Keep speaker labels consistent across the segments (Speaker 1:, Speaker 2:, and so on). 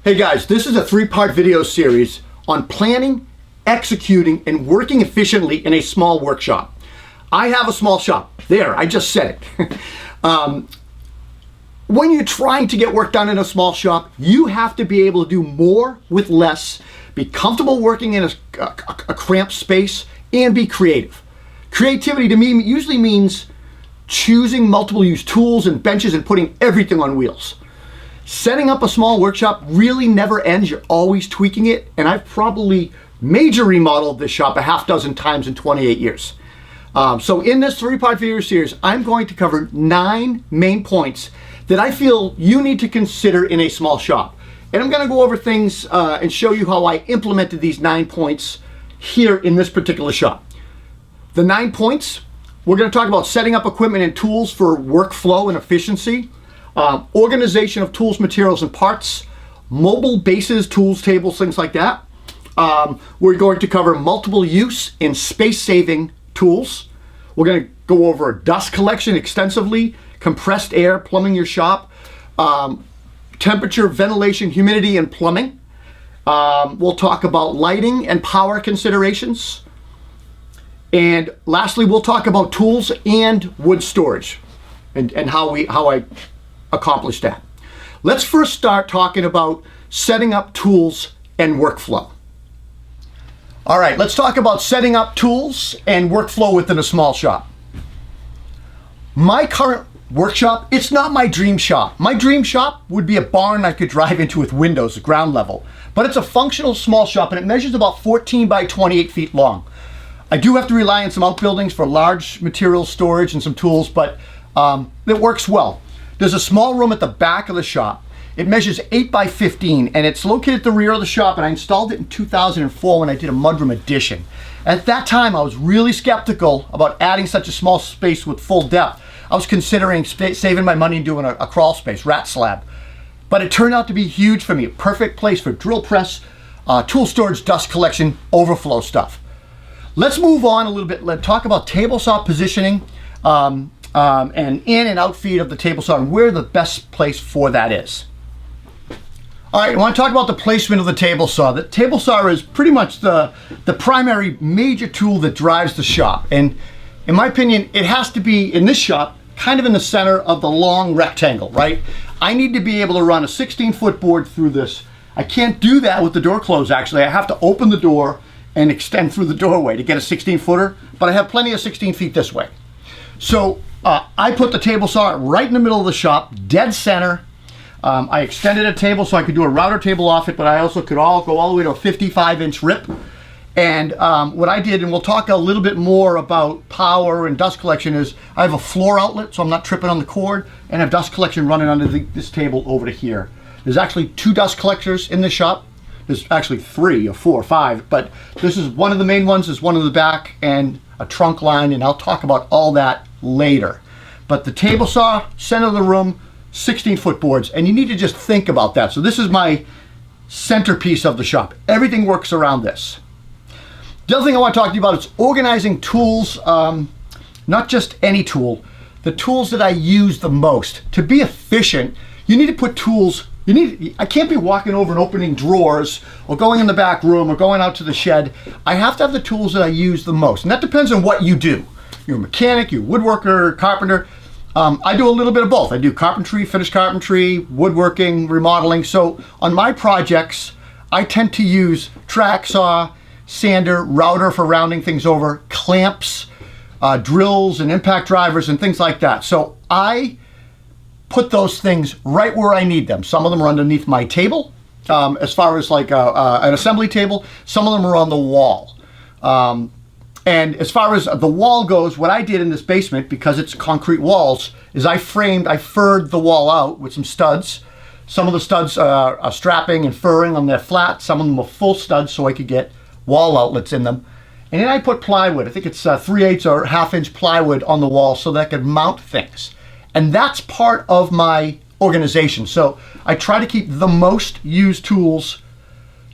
Speaker 1: Hey guys, this is a three-part video series on planning, executing, and working efficiently in a small workshop. I have a small shop. There, I just said it. When you're trying to get work done in a small shop, you have to be able to do more with less, be comfortable working in a cramped space, and be creative. Creativity to me usually means choosing multiple use tools and benches and putting everything on wheels. Setting up a small workshop really never ends. You're always tweaking it, and I've probably major remodeled this shop a half dozen times in 28 years. So in this three-part video series, I'm going to cover 9 main points that I feel you need to consider in a small shop. And I'm gonna go over things and show you how I implemented these 9 points here in this particular shop. The 9 points, we're gonna talk about setting up equipment and tools for workflow and efficiency, organization of tools, materials, and parts, mobile bases, tools, tables, things like that. We're going to cover multiple use and space-saving tools. We're going to go over dust collection extensively, compressed air, plumbing your shop, temperature, ventilation, humidity, and plumbing. We'll talk about lighting and power considerations. And lastly, we'll talk about tools and wood storage and how I accomplish that. Let's first start talking about setting up tools and workflow. All right, let's talk about setting up tools and workflow within a small shop. My current workshop, it's not my dream shop. My dream shop would be a barn I could drive into with windows at ground level, but it's a functional small shop and it measures about 14 by 28 feet long. I do have to rely on some outbuildings for large material storage and some tools, but it works well. There's a small room at the back of the shop. It measures 8 by 15 and it's located at the rear of the shop, and I installed it in 2004 when I did a mudroom addition. At that time, I was really skeptical about adding such a small space with full depth. I was considering saving my money and doing a crawl space, rat slab. But it turned out to be huge for me. A perfect place for drill press, tool storage, dust collection, overflow stuff. Let's move on a little bit. Let's talk about table saw positioning. And in and out feed of the table saw and where the best place for that is. All right, I want to talk about the placement of the table saw. The table saw is pretty much the primary major tool that drives the shop. And in my opinion, it has to be in this shop, kind of in the center of the long rectangle, right? I need to be able to run a 16-foot board through this. I can't do that with the door closed, actually. I have to open the door and extend through the doorway to get a 16-footer, but I have plenty of 16 feet this way. So I put the table saw right in the middle of the shop, dead center. I extended a table so I could do a router table off it, but I also could go all the way to a 55-inch rip. And what I did, and we'll talk a little bit more about power and dust collection, is I have a floor outlet so I'm not tripping on the cord, and I have dust collection running under this table over to here. There's actually 2 dust collectors in the shop. There's actually 3 or 4 or 5, but this is one of the main ones. There's one in the back and a trunk line, and I'll talk about all that later. But the table saw, center of the room, 16-foot boards, and you need to just think about that. So this is my centerpiece of the shop. Everything works around this. The other thing I want to talk to you about is organizing tools, not just any tool, the tools that I use the most. To be efficient, you need to put tools, I can't be walking over and opening drawers or going in the back room or going out to the shed. I have to have the tools that I use the most, and that depends on what you do. You're a mechanic, you're a woodworker, carpenter. I do a little bit of both. I do carpentry, finished carpentry, woodworking, remodeling. So on my projects, I tend to use track saw, sander, router for rounding things over, clamps, drills and impact drivers and things like that. So I put those things right where I need them. Some of them are underneath my table, as far as like an assembly table. Some of them are on the wall. And as far as the wall goes, what I did in this basement, because it's concrete walls, is I furred the wall out with some studs. Some of the studs are strapping and furring on their flat. Some of them are full studs so I could get wall outlets in them. And then I put plywood. I think it's 3/8 or 1/2-inch plywood on the wall so that I could mount things. And that's part of my organization. So I try to keep the most used tools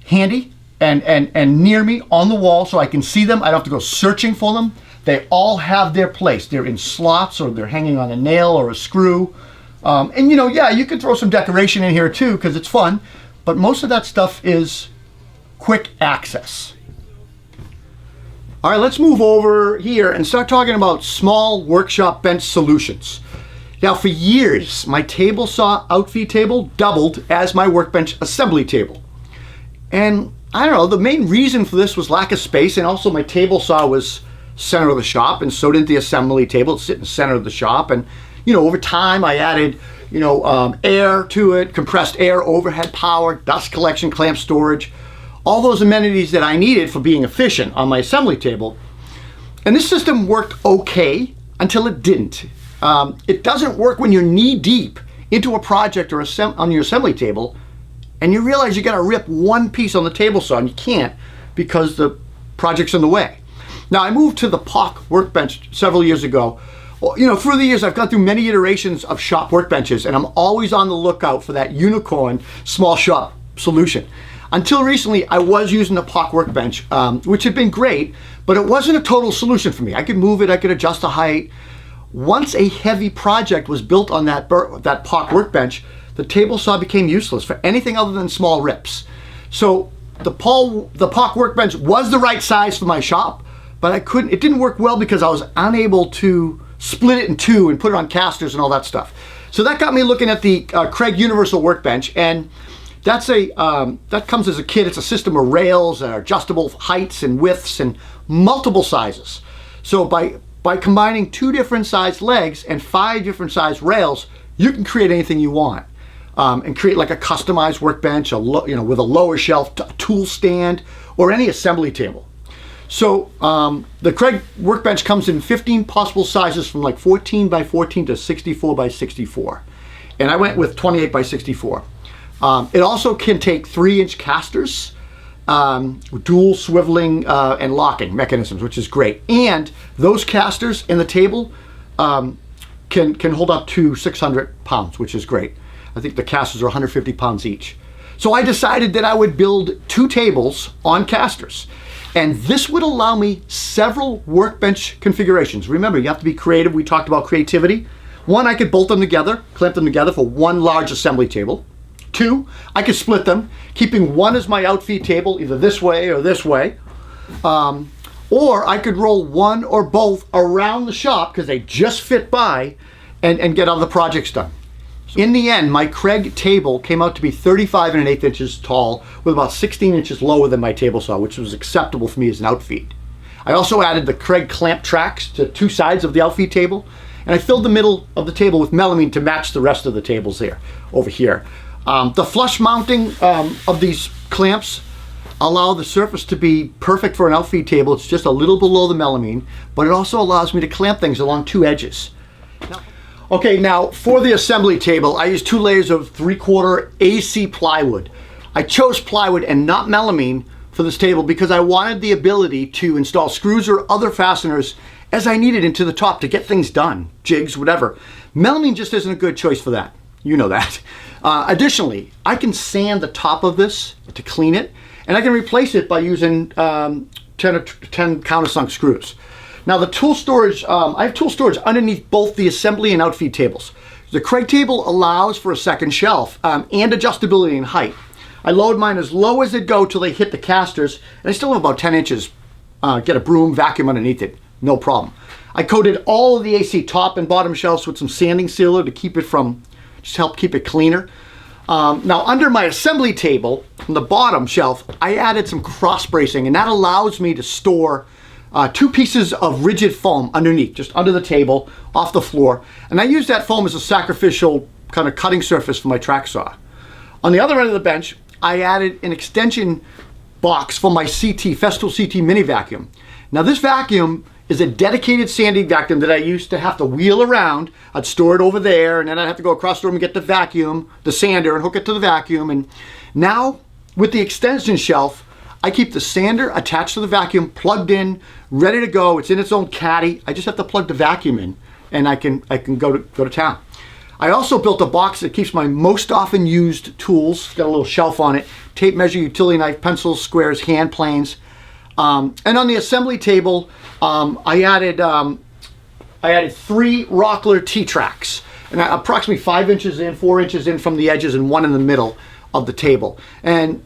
Speaker 1: handy and near me on the wall so I can see them. I don't have to go searching for them. They all have their place. They're in slots or they're hanging on a nail or a screw. And you know, yeah, you can throw some decoration in here too because it's fun, but most of that stuff is quick access. All right, let's move over here and start talking about small workshop bench solutions. Now, for years, my table saw outfeed table doubled as my workbench assembly table. And I don't know, the main reason for this was lack of space, and also my table saw was center of the shop, and so didn't the assembly table. It's sitting in the center of the shop. And, you know, over time I added, air to it, compressed air, overhead power, dust collection, clamp storage, all those amenities that I needed for being efficient on my assembly table. And this system worked okay until it didn't. It doesn't work when you're knee deep into a project or on your assembly table and you realize you gotta rip one piece on the table saw and you can't because the project's in the way. Now, I moved to the POC workbench several years ago. Well, you know, through the years I've gone through many iterations of shop workbenches, and I'm always on the lookout for that unicorn small shop solution. Until recently, I was using the POC workbench, which had been great, but it wasn't a total solution for me. I could move it, I could adjust the height. Once a heavy project was built on that POC workbench, the table saw became useless for anything other than small rips. So the POC workbench was the right size for my shop, but it didn't work well because I was unable to split it in two and put it on casters and all that stuff. So that got me looking at the Craig Universal Workbench, and that comes as a kit. It's a system of rails, adjustable heights and widths, and multiple sizes. So by combining 2 different sized legs and 5 different sized rails, you can create anything you want, and create like a customized workbench, with a lower shelf, tool stand, or any assembly table. So the Craig workbench comes in 15 possible sizes, from like 14 by 14 to 64 by 64, and I went with 28 by 64. It also can take 3-inch casters, dual swiveling and locking mechanisms, which is great. And those casters in the table can hold up to 600 pounds, which is great. I think the casters are 150 pounds each. So I decided that I would build 2 tables on casters. And this would allow me several workbench configurations. Remember, you have to be creative. We talked about creativity. 1, I could bolt them together, clamp them together for 1 large assembly table. 2, I could split them, keeping 1 as my outfeed table, either this way or this way. Or I could roll 1 or both around the shop because they just fit by and get other projects done. In the end, my Craig table came out to be 35 1/8 inches tall with about 16 inches lower than my table saw, which was acceptable for me as an outfeed. I also added the Craig clamp tracks to 2 sides of the outfeed table, and I filled the middle of the table with melamine to match the rest of the tables over here. The flush mounting of these clamps allow the surface to be perfect for an outfeed table. It's just a little below the melamine, but it also allows me to clamp things along 2 edges. Now for the assembly table, I used 2 layers of 3/4 AC plywood. I chose plywood and not melamine for this table because I wanted the ability to install screws or other fasteners as I needed into the top to get things done, jigs, whatever. Melamine just isn't a good choice for that. You know that. Additionally, I can sand the top of this to clean it, and I can replace it by using 10 countersunk screws. Now the tool storage, I have tool storage underneath both the assembly and outfeed tables. The Craig table allows for a second shelf and adjustability in height. I load mine as low as it go till they hit the casters, and I still have about 10 inches. Get a broom, vacuum underneath it, no problem. I coated all of the AC top and bottom shelves with some sanding sealer to help keep it cleaner. Now under my assembly table, on the bottom shelf, I added some cross bracing, and that allows me to store 2 pieces of rigid foam underneath, just under the table, off the floor. And I use that foam as a sacrificial kind of cutting surface for my track saw. On the other end of the bench, I added an extension box for my Festool CT mini vacuum. Now this vacuum is a dedicated sanding vacuum that I used to have to wheel around. I'd store it over there, and then I'd have to go across the room and get the sander, and hook it to the vacuum. And now with the extension shelf, I keep the sander attached to the vacuum, plugged in, ready to go. It's in its own caddy. I just have to plug the vacuum in, and I can go to town. I also built a box that keeps my most often used tools. It's got a little shelf on it: tape measure, utility knife, pencils, squares, hand planes. And on the assembly table, I added 3 Rockler T-tracks, and approximately 5 inches in, 4 inches in from the edges, and 1 in the middle. of the table. And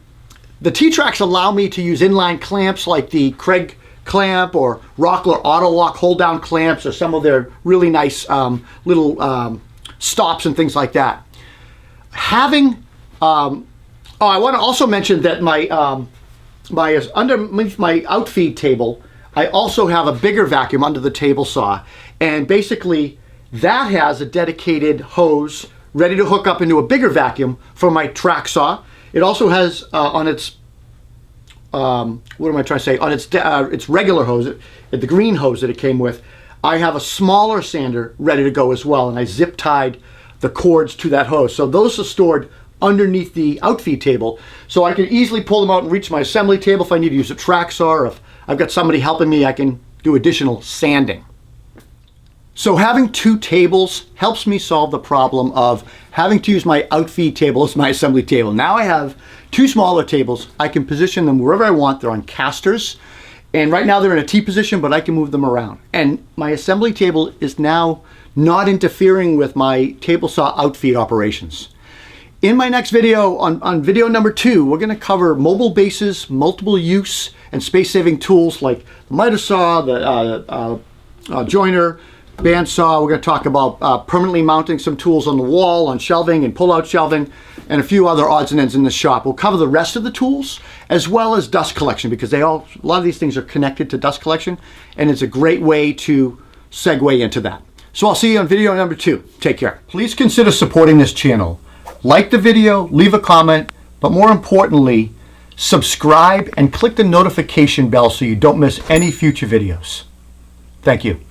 Speaker 1: the T-Tracks allow me to use inline clamps like the Craig clamp or Rockler Auto Lock hold down clamps, or some of their really nice little stops and things like that. Having, I want to also mention that my underneath my outfeed table, I also have a bigger vacuum under the table saw, and basically that has a dedicated hose ready to hook up into a bigger vacuum for my track saw. It also has on its what am I trying to say? On its regular hose, the green hose that it came with, I have a smaller sander ready to go as well, and I zip tied the cords to that hose. So those are stored underneath the outfeed table, so I can easily pull them out and reach my assembly table if I need to use a track saw, or if I've got somebody helping me, I can do additional sanding. So having two tables helps me solve the problem of having to use my outfeed table as my assembly table. Now I have two smaller tables. I can position them wherever I want. They're on casters, and right now they're in a T position, but I can move them around. And my assembly table is now not interfering with my table saw outfeed operations. In my next video, on video number 2, we're going to cover mobile bases, multiple use, and space-saving tools like the miter saw, the joiner, bandsaw. We're going to talk about permanently mounting some tools on the wall, on shelving and pull-out shelving, and a few other odds and ends in the shop. We'll cover the rest of the tools as well as dust collection, because a lot of these things are connected to dust collection, and it's a great way to segue into that. So I'll see you on video number 2. Take care. Please consider supporting this channel. Like the video, leave a comment, but more importantly, subscribe and click the notification bell so you don't miss any future videos. Thank you.